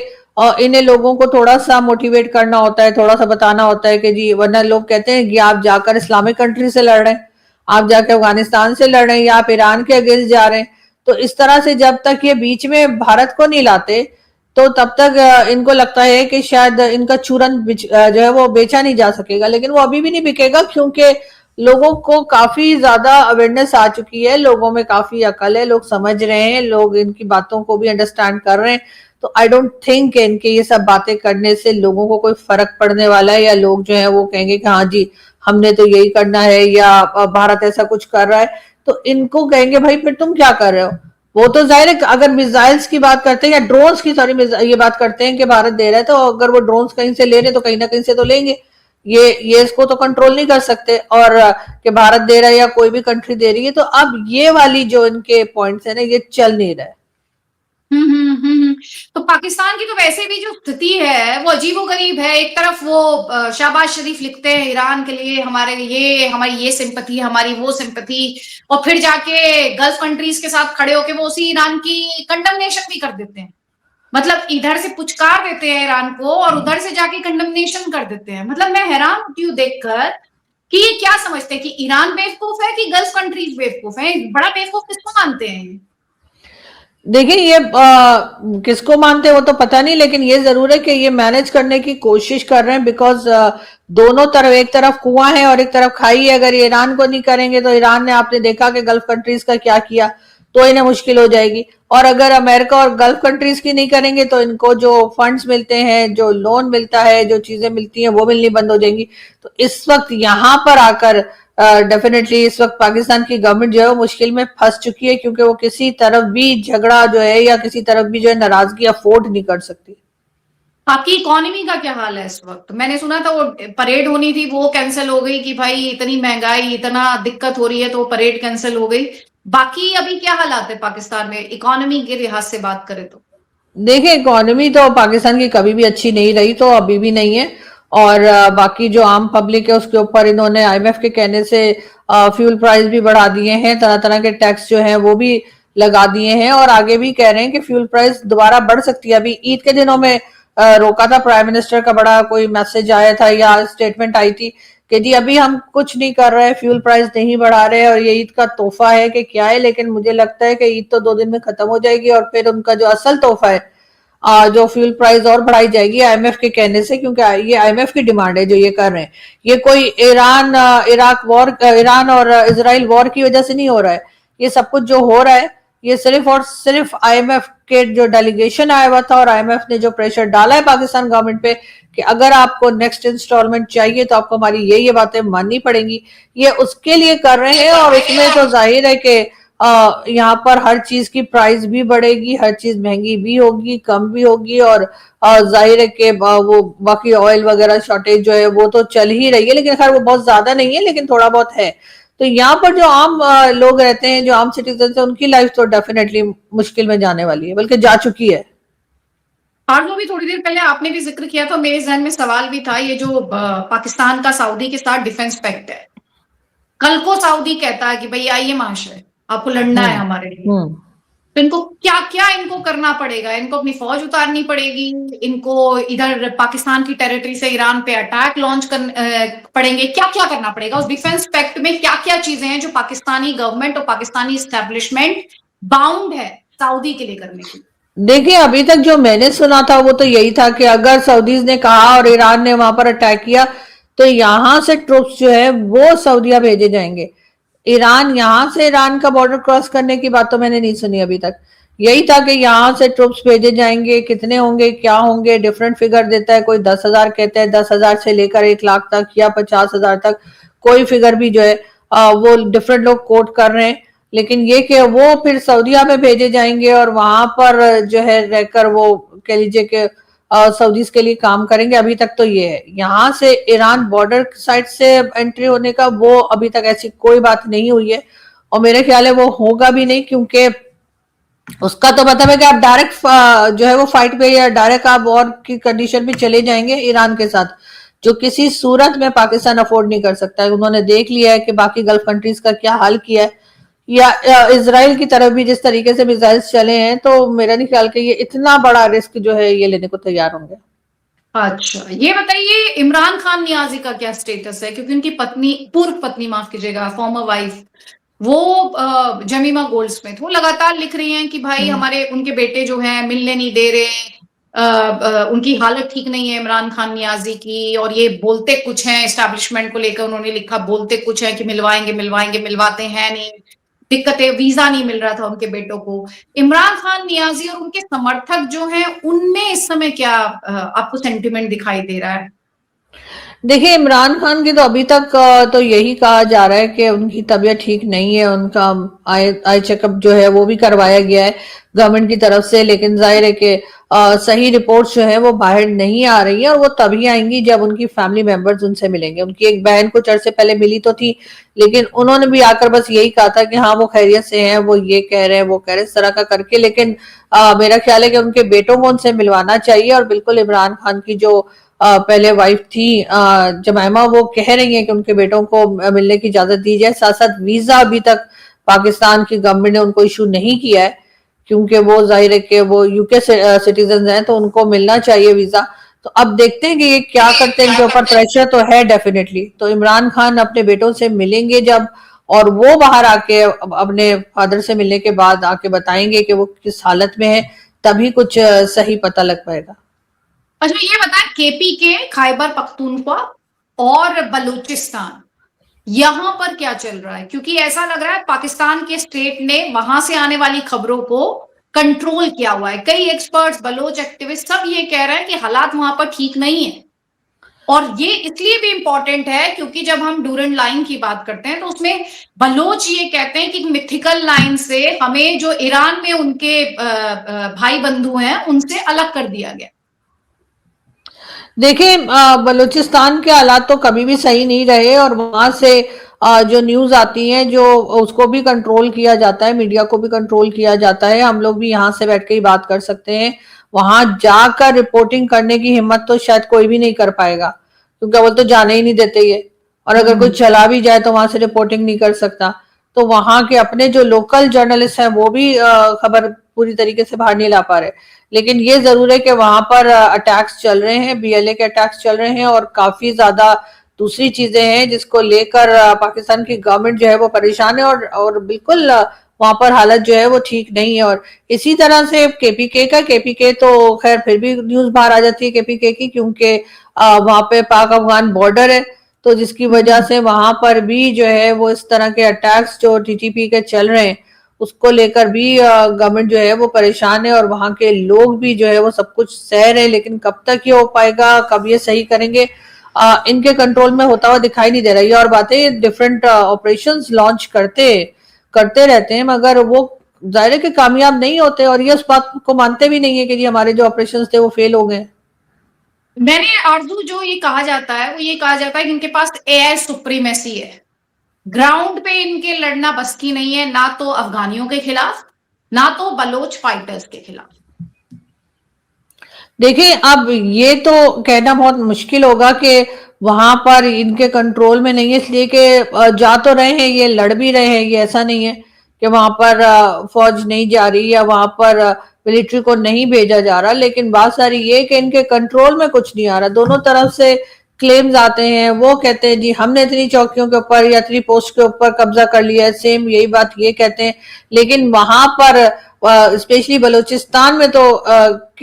इन्हें लोगों को थोड़ा सा मोटिवेट करना होता है, थोड़ा सा बताना होता है कि जी, वरना लोग कहते हैं कि आप जाकर इस्लामिक कंट्री से लड़ रहे हैं, आप जाकर अफगानिस्तान से लड़ रहे हैं या आप ईरान के अगेंस्ट जा रहे हैं। तो इस तरह से जब तक ये बीच में भारत को नहीं लाते तो तब तक इनको लगता है कि शायद इनका चूरन जो है वो बेचा नहीं जा सकेगा, लेकिन वो अभी भी नहीं बिकेगा क्योंकि लोगों को काफी ज्यादा अवेयरनेस आ चुकी है, लोगों में काफी अकल है, लोग समझ रहे हैं, लोग इनकी बातों को भी अंडरस्टैंड कर रहे हैं। तो आई डोंट थिंक इनके ये सब बातें करने से लोगों को कोई फर्क पड़ने वाला है, या लोग जो है वो कहेंगे कि हाँ जी हमने तो यही करना है, या भारत ऐसा कुछ कर रहा है तो इनको कहेंगे भाई फिर तुम क्या कर रहे हो। वो तो जाहिर है अगर मिसाइल्स की बात करते हैं या ड्रोन्स की, सॉरी ये बात करते हैं कि भारत दे रहा है, तो अगर वो ड्रोन्स कहीं से ले रहे तो कहीं ना कहीं से तो लेंगे। ये इसको तो कंट्रोल नहीं कर सकते, और कि भारत दे रहा है या कोई भी कंट्री दे रही है, तो अब ये वाली जो इनके पॉइंट्स है ना ये चल नहीं रहा है। तो पाकिस्तान की तो वैसे भी जो स्थिति है वो अजीबोगरीब है। एक तरफ वो शहबाज शरीफ लिखते हैं ईरान के लिए हमारी ये सिंपथी, हमारी वो सिंपथी, और फिर जाके गल्फ कंट्रीज के साथ खड़े होके वो उसी ईरान की कंडमनेशन भी कर देते हैं। मतलब इधर से पुचकार देते हैं ईरान को और उधर से जाके कंडमनेशन कर देते हैं। मतलब मैं हैरान होती हूँ देखकर कि ये क्या समझते हैं कि ईरान बेवकूफ है कि गल्फ कंट्रीज बेवकूफ है। बड़ा बेवकूफ किसको मानते हैं? देखिए ये किसको मानते हैं वो तो पता नहीं, लेकिन ये जरूर है कि ये मैनेज करने की कोशिश कर रहे हैं, बिकॉज दोनों तरफ, एक तरफ कुआं है और एक तरफ खाई है। अगर ये ईरान को नहीं करेंगे तो ईरान ने, आपने देखा कि गल्फ कंट्रीज का क्या किया, तो इन्हें मुश्किल हो जाएगी। और अगर अमेरिका और गल्फ कंट्रीज की नहीं करेंगे तो इनको जो फंड्स मिलते हैं, जो लोन मिलता है, जो चीजें मिलती हैं वो मिलनी बंद हो जाएंगी। तो इस वक्त यहाँ पर आकर डेफिनेटली इस वक्त पाकिस्तान की गवर्नमेंट जो है वो मुश्किल में फंस चुकी है, क्योंकि वो किसी तरफ भी झगड़ा जो है या किसी तरफ भी जो है नाराजगी अफोर्ड नहीं कर सकती। आपकी इकोनॉमी का क्या हाल है इस वक्त? मैंने सुना था वो परेड होनी थी, वो कैंसिल हो गई कि भाई इतनी महंगाई, इतना दिक्कत हो रही है तो परेड कैंसिल हो गई। बाकी अभी क्या हालात है पाकिस्तान में इकोनॉमी के लिहाज से बात करें तो? देखिए इकोनॉमी तो पाकिस्तान की कभी भी अच्छी नहीं रही, तो अभी भी नहीं है। और बाकी जो आम पब्लिक है उसके ऊपर इन्होंने आईएमएफ के कहने से फ्यूल प्राइस भी बढ़ा दिए हैं, तरह तरह के टैक्स जो हैं वो भी लगा दिए हैं, और आगे भी कह रहे हैं कि फ्यूल प्राइस दोबारा बढ़ सकती है। अभी ईद के दिनों में रोका था, प्राइम मिनिस्टर का बड़ा कोई मैसेज आया था या स्टेटमेंट आई थी कि जी अभी हम कुछ नहीं कर रहे, फ्यूल प्राइस नहीं बढ़ा रहे, और ये ईद का तोहफा है कि क्या है। लेकिन मुझे लगता है कि ईद तो 2 दिन में खत्म हो जाएगी और फिर उनका जो असल तोहफा है, जो फ्यूल प्राइस और बढ़ाई जाएगी आईएमएफ के कहने से, क्योंकि ये आईएमएफ की डिमांड है जो ये कर रहे हैं। ये कोई ईरान और इजराइल वॉर की वजह से नहीं हो रहा है। ये सब कुछ जो हो रहा है ये सिर्फ और सिर्फ आईएमएफ के जो डेलीगेशन आया हुआ था और आईएमएफ ने जो प्रेशर डाला है पाकिस्तान गवर्नमेंट पे कि अगर आपको नेक्स्ट इंस्टॉलमेंट चाहिए तो आपको हमारी ये बातें माननी पड़ेंगी, ये उसके लिए कर रहे हैं। और उसमें तो जाहिर है कि यहाँ पर हर चीज की प्राइस भी बढ़ेगी, हर चीज महंगी भी होगी, कम भी होगी, और जाहिर है कि वो बाकी ऑयल वगैरह शॉर्टेज जो है वो तो चल ही रही है, लेकिन खैर वो बहुत ज्यादा नहीं है, लेकिन थोड़ा बहुत है। तो यहाँ पर जो आम लोग रहते हैं, जो आम सिटीजन है, उनकी लाइफ तो डेफिनेटली मुश्किल में जाने वाली है, बल्कि जा चुकी है। और जो भी थोड़ी देर पहले आपने भी जिक्र किया तो मेरे जहन में सवाल भी था, ये जो पाकिस्तान का सऊदी के साथ डिफेंस पैक्ट है। कल को सऊदी कहता है कि भाई आइए महाशय आपको लड़ना है हमारे लिए, तो इनको क्या क्या इनको करना पड़ेगा? इनको अपनी फौज उतारनी पड़ेगी, इनको इधर पाकिस्तान की टेरिटरी से ईरान पे अटैक लॉन्च कर पड़ेंगे, क्या क्या करना पड़ेगा? उस डिफेंस पैक्ट में क्या क्या चीजें हैं जो पाकिस्तानी गवर्नमेंट और पाकिस्तानी स्टैब्लिशमेंट बाउंड है सऊदी के लिए करने की? देखिए अभी तक जो मैंने सुना था वो तो यही था कि अगर सऊदीज ने कहा और ईरान ने वहां पर अटैक किया तो यहां से ट्रुप्स जो है वो सऊदीया भेजे जाएंगे। ईरान का बॉर्डर क्रॉस करने की बात तो मैंने नहीं सुनी अभी तक। यही था कि यहाँ से ट्रुप्स भेजे जाएंगे, कितने होंगे क्या होंगे, डिफरेंट फिगर देता है, कोई 10,000 कहते हैं, 10,000 से लेकर 1 लाख तक या 50,000 तक, कोई फिगर भी जो है वो डिफरेंट लोग कोट कर रहे हैं। लेकिन ये कि वो फिर सऊदीया में भेजे जाएंगे और वहां पर जो है रहकर वो कह लीजिए कि सऊदीज के लिए काम करेंगे। अभी तक तो ये है, यहाँ से ईरान बॉर्डर साइड से एंट्री होने का वो अभी तक ऐसी कोई बात नहीं हुई है, और मेरे ख्याल है वो होगा भी नहीं, क्योंकि उसका तो मतलब है कि आप डायरेक्ट जो है वो फाइट पे या डायरेक्ट आप वॉर की कंडीशन में चले जाएंगे ईरान के साथ, जो किसी सूरत में पाकिस्तान अफोर्ड नहीं कर सकता है। उन्होंने देख लिया है कि बाकी गल्फ कंट्रीज का क्या हाल किया है, या इसराइल की तरफ भी जिस तरीके से मिसाइल्स चले हैं, तो मेरा नहीं ख्याल कि ये इतना बड़ा रिस्क जो है ये लेने को तैयार होंगे। अच्छा, ये बताइए इमरान खान नियाजी का क्या स्टेटस है? क्योंकि उनकी पत्नी, पूर्व पत्नी माफ कीजिएगा, फॉर्मर वाइफ वो जमीमा गोल्डस्मिथ वो लगातार लिख रही हैं कि भाई हमारे उनके बेटे जो हैं मिलने नहीं दे रहे, उनकी हालत ठीक नहीं है इमरान खान नियाजी की, और ये बोलते कुछ हैं एस्टैब्लिशमेंट को लेकर, उन्होंने लिखा बोलते कुछ है कि मिलवाएंगे मिलवाएंगे, मिलवाते हैं नहीं, दिक्कतें, वीजा नहीं मिल रहा था उनके बेटों को। इमरान खान नियाजी और उनके समर्थक जो हैं उनमें इस समय क्या आपको सेंटिमेंट दिखाई दे रहा है? देखिए, इमरान खान की तो अभी तक तो यही कहा जा रहा है कि उनकी तबीयत ठीक नहीं है, उनका आई चेकअप जो है वो भी करवाया गया है गवर्नमेंट की तरफ से, लेकिन जाहिर है कि सही रिपोर्ट्स जो है वो बाहर नहीं आ रही है, और वो तभी आएंगी जब उनकी फैमिली मेंबर्स उनसे मिलेंगे। उनकी एक बहन कुछ अरसे पहले मिली तो थी, लेकिन उन्होंने भी आकर बस यही कहा था कि हाँ वो खैरियत से हैं, वो ये कह रहे हैं वो कह रहे हैं, इस तरह का करके। लेकिन मेरा ख्याल है कि उनके बेटों को उनसे मिलवाना चाहिए, और बिल्कुल इमरान खान की जो पहले वाइफ थी जमाइमा, वो कह रही हैं कि उनके बेटों को मिलने की इजाजत दी जाए। साथ साथ वीजा अभी तक पाकिस्तान की गवर्नमेंट ने उनको इशू नहीं किया है, क्योंकि वो जाहिर है कि वो यूके सिटीजन हैं, तो उनको मिलना चाहिए वीजा। तो अब देखते हैं कि ये क्या करते हैं, इनके ऊपर प्रेशर तो है डेफिनेटली। तो इमरान खान अपने बेटों से मिलेंगे जब, और वो बाहर आके अपने फादर से मिलने के बाद आके बताएंगे कि वो किस हालत में है, तभी कुछ सही पता लग पाएगा। अच्छा ये बताएं, केपीके, खैबर पख्तूनख्वा और बलूचिस्तान, यहां पर क्या चल रहा है? क्योंकि ऐसा लग रहा है पाकिस्तान के स्टेट ने वहां से आने वाली खबरों को कंट्रोल किया हुआ है। कई एक्सपर्ट्स, बलोच एक्टिविस्ट सब ये कह रहे हैं कि हालात वहां पर ठीक नहीं है। और ये इसलिए भी इंपॉर्टेंट है क्योंकि जब हम डूरन लाइन की बात करते हैं तो उसमें बलोच ये कहते हैं कि मिथिकल लाइन से हमें जो ईरान में उनके भाई बंधु हैं उनसे अलग कर दिया गया। देखिए, बलूचिस्तान के हालात तो कभी भी सही नहीं रहे, और वहां से जो न्यूज आती है जो उसको भी कंट्रोल किया जाता है, मीडिया को भी कंट्रोल किया जाता है। हम लोग भी यहाँ से बैठ के ही बात कर सकते हैं, वहां जाकर रिपोर्टिंग करने की हिम्मत तो शायद कोई भी नहीं कर पाएगा, क्योंकि वो तो जाने ही नहीं देते ये। और अगर कोई चला भी जाए तो वहां से रिपोर्टिंग नहीं कर सकता। तो वहां के अपने जो लोकल जर्नलिस्ट हैं वो भी खबर पूरी तरीके से बाहर नहीं ला पा रहे। लेकिन ये जरूर है कि वहां पर अटैक्स चल रहे हैं, बीएलए के अटैक्स चल रहे हैं, और काफी ज्यादा दूसरी चीजें हैं जिसको लेकर पाकिस्तान की गवर्नमेंट जो है वो परेशान है, और बिल्कुल वहां पर हालत जो है वो ठीक नहीं है। और इसी तरह से केपीके तो खैर फिर भी न्यूज बाहर आ जाती है केपीके की, क्योंकि वहां पे पाक अफगान बॉर्डर है, तो जिसकी वजह से वहां पर भी जो है वो इस तरह के अटैक्स जो टीटीपी के चल रहे हैं उसको लेकर भी गवर्नमेंट जो है वो परेशान है, और वहां के लोग भी जो है वो सब कुछ सह रहे हैं। लेकिन कब तक ये हो पाएगा, कब ये सही करेंगे, इनके कंट्रोल में होता हुआ दिखाई नहीं दे रहा है। और बातें डिफरेंट ऑपरेशंस लॉन्च करते करते रहते हैं, मगर वो जाहिर है कि कामयाब नहीं होते, और ये उस बात को मानते भी नहीं है कि जी हमारे जो ऑपरेशंस थे वो फेल हो गए। मैंने आरजू, जो ये कहा जाता है वो ये कहा जाता है कि इनके पास एयर सुप्रीमेसी है, ग्राउंड पे इनके लड़ना बस की नहीं है, ना तो अफगानियों के खिलाफ ना तो बलोच फाइटर्स के खिलाफ। देखिए, अब ये तो कहना बहुत मुश्किल होगा कि वहां पर इनके कंट्रोल में नहीं है, इसलिए कि जा तो रहे हैं, ये लड़ भी रहे हैं, ये ऐसा नहीं है कि वहां पर फौज नहीं जा रही या वहां पर मिलिट्री को नहीं भेजा जा रहा। लेकिन बात सारी ये कि इनके कंट्रोल में कुछ नहीं आ रहा। दोनों तरफ से क्लेम्स आते हैं, वो कहते हैं जी हमने इतनी चौकियों के ऊपर या इतनी पोस्ट के ऊपर कब्जा कर लिया है, सेम यही बात ये कहते हैं। लेकिन वहां पर स्पेशली बलूचिस्तान में तो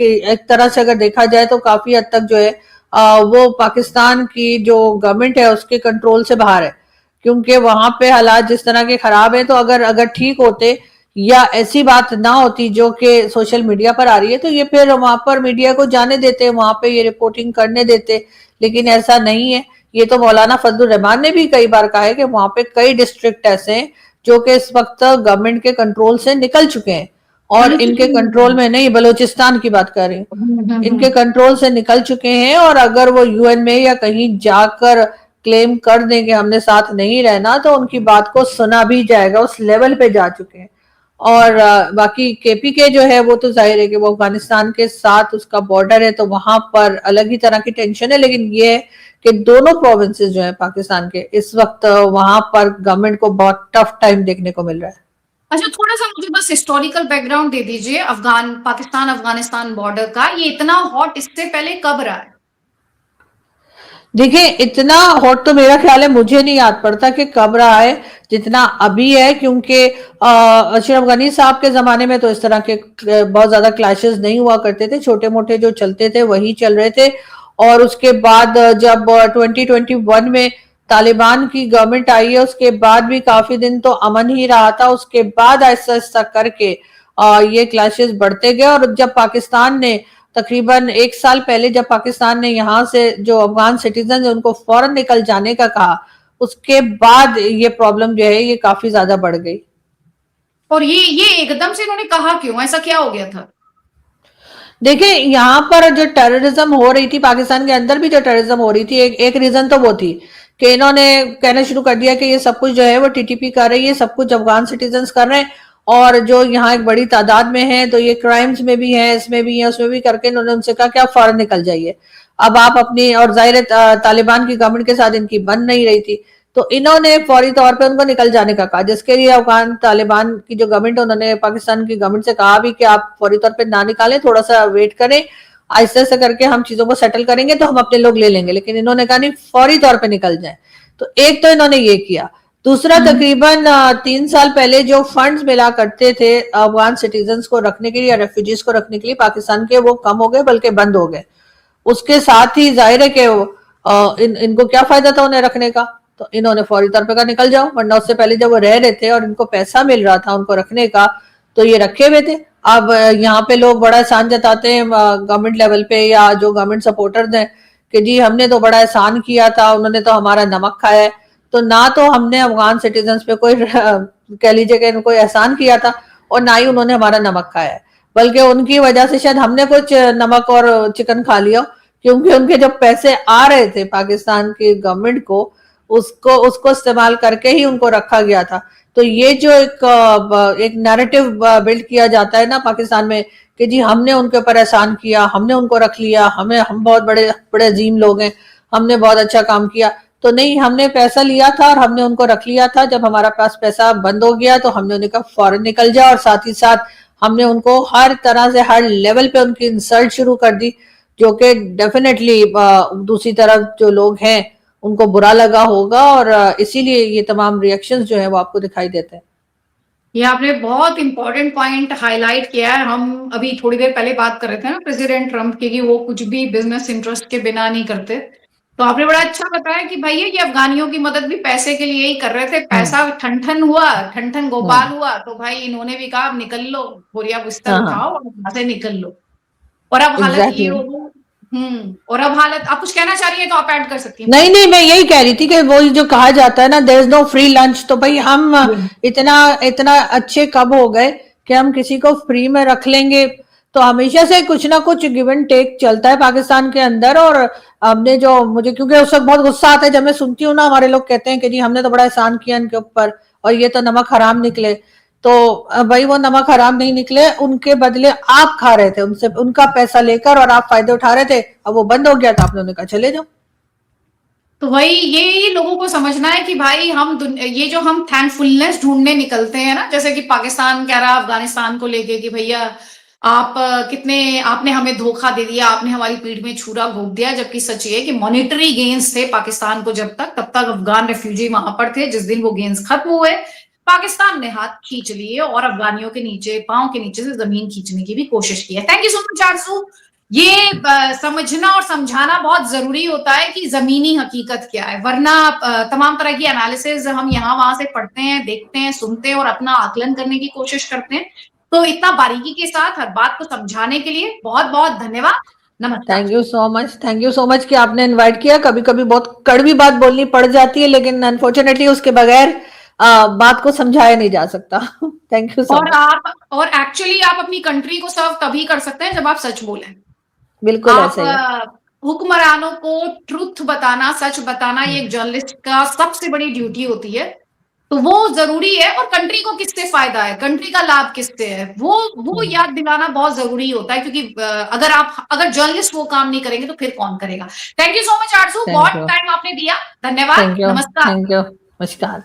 एक तरह से अगर देखा जाए तो काफी हद तक जो है वो पाकिस्तान की जो गवर्नमेंट है उसके कंट्रोल से बाहर है, क्योंकि वहां पे हालात जिस तरह के खराब है। तो अगर अगर ठीक होते या ऐसी बात ना होती जो कि सोशल मीडिया पर आ रही है, तो ये फिर वहां पर मीडिया को जाने देते, वहां पे ये रिपोर्टिंग करने देते। लेकिन ऐसा नहीं है। ये तो मौलाना फजलुर रहमान ने भी कई बार कहा है कि वहां पे कई डिस्ट्रिक्ट ऐसे हैं जो कि इस वक्त गवर्नमेंट के कंट्रोल से निकल चुके हैं, और इनके कंट्रोल में नहीं, बलूचिस्तान की बात कर रही हूँ, इनके कंट्रोल से निकल चुके हैं। और अगर वो यूएन में या कहीं जाकर क्लेम कर दें कि हमने साथ नहीं रहना, तो उनकी बात को सुना भी जाएगा, उस लेवल पे जा चुके हैं। और बाकी केपीके जो है वो तो जाहिर है कि वो अफगानिस्तान के साथ उसका बॉर्डर है, तो वहां पर अलग ही तरह की टेंशन है। लेकिन ये है कि दोनों प्रोविंसेस जो है पाकिस्तान के इस वक्त वहां पर गवर्नमेंट को बहुत टफ टाइम देखने को मिल रहा है। अच्छा, थोड़ा सा मुझे बस हिस्टोरिकल बैकग्राउंड दे दीजिए अफगान पाकिस्तान अफगानिस्तान बॉर्डर का, ये इतना हॉट इससे पहले कब रहा है? देखिए इतना हॉट तो मेरा ख्याल है मुझे नहीं याद पड़ता कि कब रहा है जितना अभी है, क्योंकि अशरफ गनी साहब के जमाने में तो इस तरह के बहुत ज्यादा क्लैशेस नहीं हुआ करते थे, छोटे मोटे जो चलते थे वही चल रहे थे। और उसके बाद जब 2021 में तालिबान की गवर्नमेंट आई है उसके बाद भी काफी दिन तो अमन ही रहा था, उसके बाद ऐसा ऐसा करके ये क्लैशेस बढ़ते गए। और जब पाकिस्तान ने तकरीबन एक साल पहले जब पाकिस्तान ने यहाँ से जो अफगान सिटीजन है उनको फौरन निकल जाने का कहा, उसके बाद ये प्रॉब्लम जो है ये काफी ज्यादा बढ़ गई। और ये एकदम से इन्होंने कहा क्यों, ऐसा क्या हो गया था? देखिए यहाँ पर जो टेररिज्म हो रही थी पाकिस्तान के अंदर भी जो टेररिज्म हो रही थी, एक रीजन तो वो थी कि इन्होंने कहना शुरू कर दिया कि ये सब कुछ जो है वो टीटीपी कर रही है, सब कुछ अफगान सिटीजन कर रहे हैं और जो यहाँ एक बड़ी तादाद में है तो ये क्राइम्स में भी है, इसमें भी है, उसमें भी करके इन्होंने उनसे कहा कि आप फौरन निकल जाइए। अब आप अपनी और जाहिर तालिबान की गवर्नमेंट के साथ इनकी बन नहीं रही थी तो इन्होंने फौरी तौर पे उनको निकल जाने का कहा, जिसके लिए अफगान तालिबान की जो गवर्नमेंट है उन्होंने पाकिस्तान की गवर्नमेंट से कहा भी कि आप फौरी तौर पे ना निकालें, थोड़ा सा वेट करें, आहिस्ते आहिस्ते करके हम चीजों को सेटल करेंगे तो हम अपने लोग ले लेंगे। लेकिन इन्होंने कहा नहीं, फौरी तौर पे निकल जाए। तो एक तो इन्होंने ये किया। दूसरा, तकरीबन 3 साल पहले जो फंड्स मिला करते थे अफगान सिटीजन को रखने के लिए या रेफ्यूजीज को रखने के लिए पाकिस्तान के, वो कम हो गए बल्कि बंद हो गए। उसके साथ ही जाहिर है कि इनको क्या फायदा था उन्हें रखने का, तो इन्होंने फौरी तौर पे कहा निकल जाओ, वरना उससे पहले जब वो रह रहे थे और इनको पैसा मिल रहा था उनको रखने का तो ये रखे हुए थे। अब यहाँ पे लोग बड़ा एहसान जताते हैं गवर्नमेंट लेवल पे या जो गवर्नमेंट सपोर्टर्स हैं कि जी हमने तो बड़ा एहसान किया था, उन्होंने तो हमारा नमक खाया है। तो ना तो हमने अफगान सिटीजन पे कोई कह लीजिए कि कोई एहसान किया था और ना ही उन्होंने हमारा नमक खाया है, बल्कि उनकी वजह से शायद हमने कुछ नमक और चिकन खा लिया, क्योंकि उनके जो पैसे आ रहे थे पाकिस्तान की गवर्नमेंट को उसको उसको इस्तेमाल करके ही उनको रखा गया था। तो ये जो एक नैरेटिव बिल्ड किया जाता है ना पाकिस्तान में कि जी हमने उनके ऊपर एहसान किया, हमने उनको रख लिया, हम बहुत बड़े बड़े अजीम लोग हैं, हमने बहुत अच्छा काम किया। तो नहीं, हमने पैसा लिया था और हमने उनको रख लिया था, जब हमारा पास पैसा बंद हो गया तो हमने उन्हें कहा फौरन निकल जाओ, और साथ ही साथ हमने उनको हर तरह से हर लेवल पे उनकी इंसल्ट शुरू कर दी, जो कि डेफिनेटली दूसरी तरफ जो लोग हैं उनको बुरा लगा होगा और इसीलिए ये तमाम रिएक्शंस जो है वो आपको दिखाई देते हैं। ये आपने बहुत इंपॉर्टेंट पॉइंट हाईलाइट किया है। हम अभी थोड़ी देर पहले बात कर रहे थे ना प्रेसिडेंट ट्रम्प की कि वो कुछ भी बिजनेस इंटरेस्ट के बिना नहीं करते। तो आपने बड़ा अच्छा बताया कि भैया ये अफगानियों की मदद भी पैसे के लिए ही कर रहे थे। पैसा ठन हुआ, ठन गोपाल हुआ तो भाई इन्होंने भी कहा निकल लो, बोरिया बिस्तर हाँ हाँ, उठाओ और वहां से निकल लो। और अब हालत ये एग्जैक्टली। हो गई। और अब हालत, आप कुछ कहना चाह रही है तो आप ऐड कर सकती हैं नहीं प्लीज। नहीं, मैं यही कह रही थी कि वो जो कहा जाता है ना there is no free lunch, तो भाई हम इतना इतना अच्छे कब हो गए कि हम किसी को फ्री में रख लेंगे। तो हमेशा से कुछ ना कुछ गिव एंड टेक चलता है पाकिस्तान के अंदर। और हमने जो, मुझे क्योंकि उस वक्त बहुत गुस्सा आता है जब मैं सुनती हूँ ना हमारे लोग कहते हैं कि जी हमने तो बड़ा एहसान किया इनके ऊपर और ये तो नमक हराम निकले। तो भाई वो नमक हराम नहीं निकले, उनके बदले आप खा रहे थे उनसे उनका पैसा लेकर और आप फायदे उठा रहे थे। अब वो बंद हो गया तो आपने उन्हें कहा चले जाओ। तो वही ये लोगों को समझना है कि भाई ये जो हम थैंकफुलनेस ढूंढने निकलते हैं ना, जैसे कि पाकिस्तान कह रहा अफगानिस्तान को लेके कि भैया आप कितने आपने हमें धोखा दे दिया, आपने हमारी पीठ में छुरा घोंप दिया। जबकि सच ये है कि मॉनेटरी गेन्स थे पाकिस्तान को जब तक, तब तक अफगान रेफ्यूजी वहां पर थे। जिस दिन वो गेन्स खत्म हुए पाकिस्तान ने हाथ खींच लिए और अफगानियों के नीचे, पांव के नीचे से जमीन खींचने की भी कोशिश की है। थैंक यू सो मच आरजू। ये समझना और समझाना बहुत जरूरी होता है कि जमीनी हकीकत क्या है, वरना तमाम तरह की एनालिसिस हम यहाँ वहां से पढ़ते हैं, देखते हैं, सुनते हैं और अपना आकलन करने की कोशिश करते हैं। तो इतना बारीकी के साथ हर बात को समझाने के लिए बहुत बहुत धन्यवाद। नमस्कार। Thank you so much, thank you so much कि आपने इनवाइट किया। कभी कभी बहुत कड़वी बात बोलनी पड़ जाती है लेकिन अनफॉर्चुनेटली उसके बगैर बात को समझाया नहीं जा सकता। थैंक यू सो और मच। और एक्चुअली आप अपनी कंट्री को सर्व तभी कर सकते हैं जब आप सच बोलें। बिल्कुल आप ऐसा ही है। हुक्मरानों को ट्रुथ बताना, सच बताना, ये एक जर्नलिस्ट का सबसे बड़ी ड्यूटी होती है। तो वो जरूरी है। और कंट्री को किससे फायदा है, कंट्री का लाभ किससे है, वो याद दिलाना बहुत जरूरी होता है। क्योंकि अगर जर्नलिस्ट वो काम नहीं करेंगे तो फिर कौन करेगा। Thank you so much Arzoo, thank बहुत यू। टाइम आपने दिया। धन्यवाद। Thank you. नमस्कार। Thank you. नमस्कार।